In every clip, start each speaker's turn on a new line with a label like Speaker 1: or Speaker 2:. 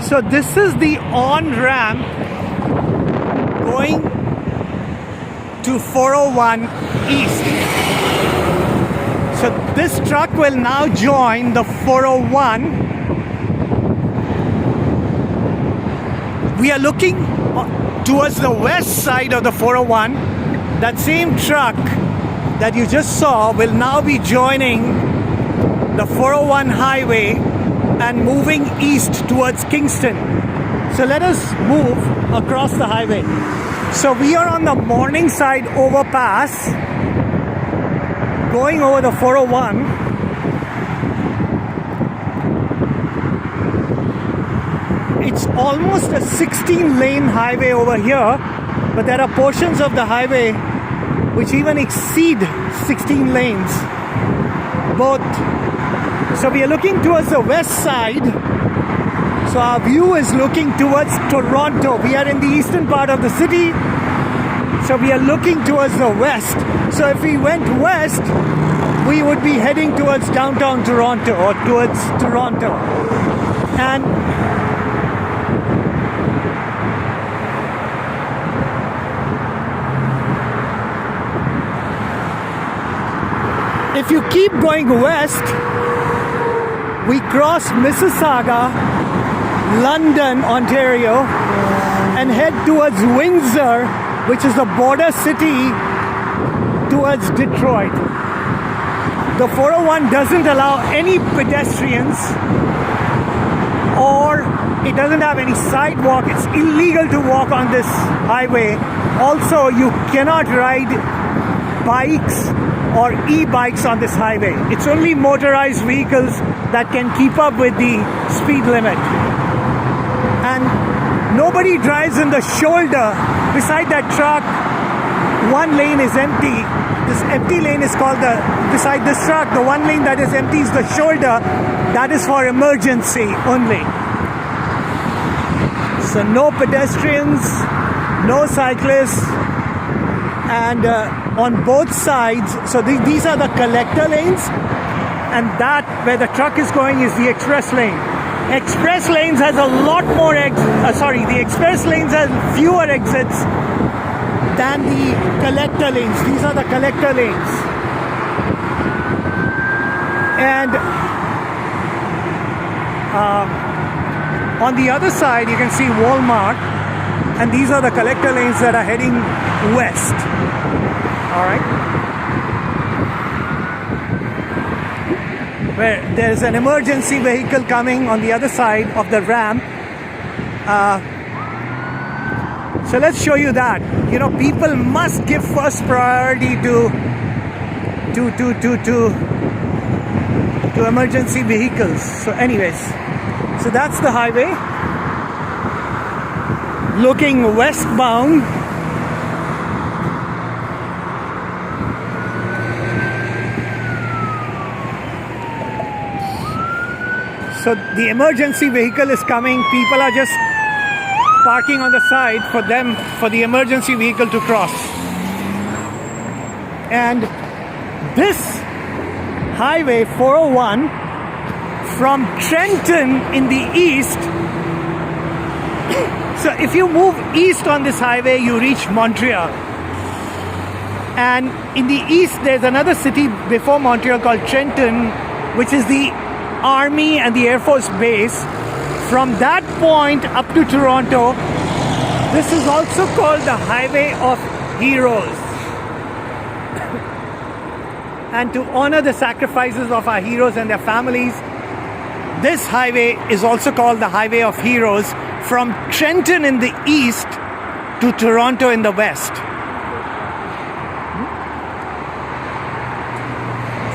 Speaker 1: So this is the on-ramp going to 401 East. So this truck will now join the 401. We are looking towards the west side of the 401. That same truck that you just saw will now be joining the 401 highway and moving east towards Kingston. So let us move across the highway. So we are on the Morningside overpass going over the 401. It's almost a 16-lane highway over here, but there are portions of the highway which even exceed 16 lanes. Both. So we are looking towards the west side. So our view is looking towards Toronto. We are in the eastern part of the city. So we are looking towards the west. So if we went west, we would be heading towards downtown Toronto or towards Toronto. And if you keep going west, we cross Mississauga, London, Ontario, and head towards Windsor, which is the border city towards Detroit. The 401 doesn't allow any pedestrians, or it doesn't have any sidewalk. It's illegal to walk on this highway. Also, you cannot ride bikes or e-bikes on this highway. It's only motorized vehicles that can keep up with the speed limit. And nobody drives in the shoulder. Beside that truck, one lane is empty. This empty lane is called beside this truck, the one lane that is empty is the shoulder. That is for emergency only. So no pedestrians, no cyclists, and on both sides, so these are the collector lanes, and that where the truck is going is the express lane. Express lanes has a lot more the express lanes has fewer exits than the collector lanes. These are the collector lanes. And on the other side you can see Walmart, and these are the collector lanes that are heading west. Alright, where there's an emergency vehicle coming on the other side of the ramp. So let's show you that. You know, people must give first priority to emergency vehicles. So anyways, so that's the highway looking westbound. So the emergency vehicle is coming. People are just parking on the side for the emergency vehicle to cross. And this highway 401 from Trenton in the east. So if you move east on this highway, you reach Montreal. And in the east, there's another city before Montreal called Trenton, which is the Army and the Air Force base. From that point up to Toronto, this is also called the Highway of Heroes. And to honor the sacrifices of our heroes and their families, this highway is also called the Highway of Heroes, from Trenton in the east to Toronto in the west.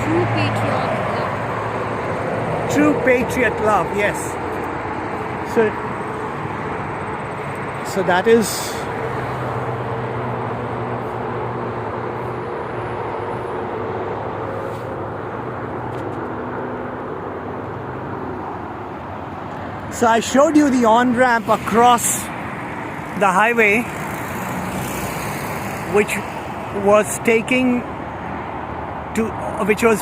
Speaker 2: True patriot love.
Speaker 1: True patriot love, yes. So that is so I showed you the on-ramp across the highway, which was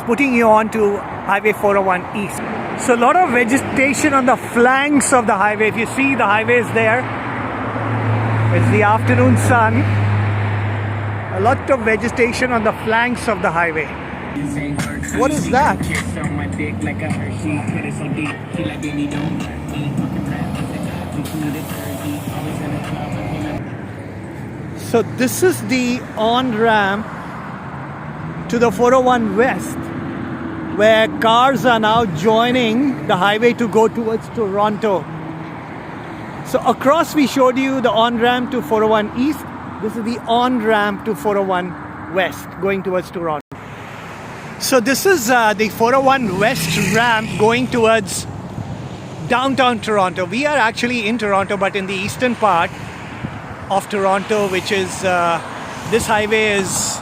Speaker 1: putting you on to Highway 401 East. So a lot of vegetation on the flanks of the highway. If you see, the highway is there. It's the afternoon sun. A lot of vegetation on the flanks of the highway. What is that? So this is the on-ramp to the 401 West, where cars are now joining the highway to go towards Toronto. So across we showed you the on-ramp to 401 East. This is the on-ramp to 401 West going towards Toronto. So this is the 401 West ramp going towards downtown Toronto. We are actually in Toronto, but in the eastern part of Toronto, which is this highway is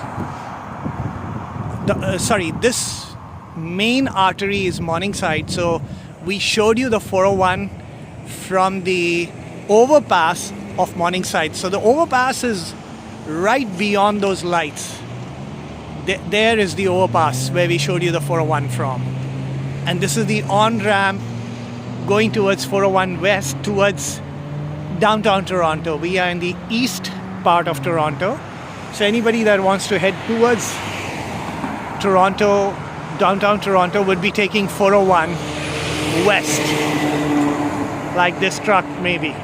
Speaker 1: this main artery is Morningside. So we showed you the 401 from the overpass of Morningside. So the overpass is right beyond those lights. There is the overpass where we showed you the 401 from. And this is the on-ramp going towards 401 West towards downtown Toronto. We are in the east part of Toronto. So anybody that wants to head towards Toronto, downtown Toronto, would be taking 401 West. Like this truck maybe.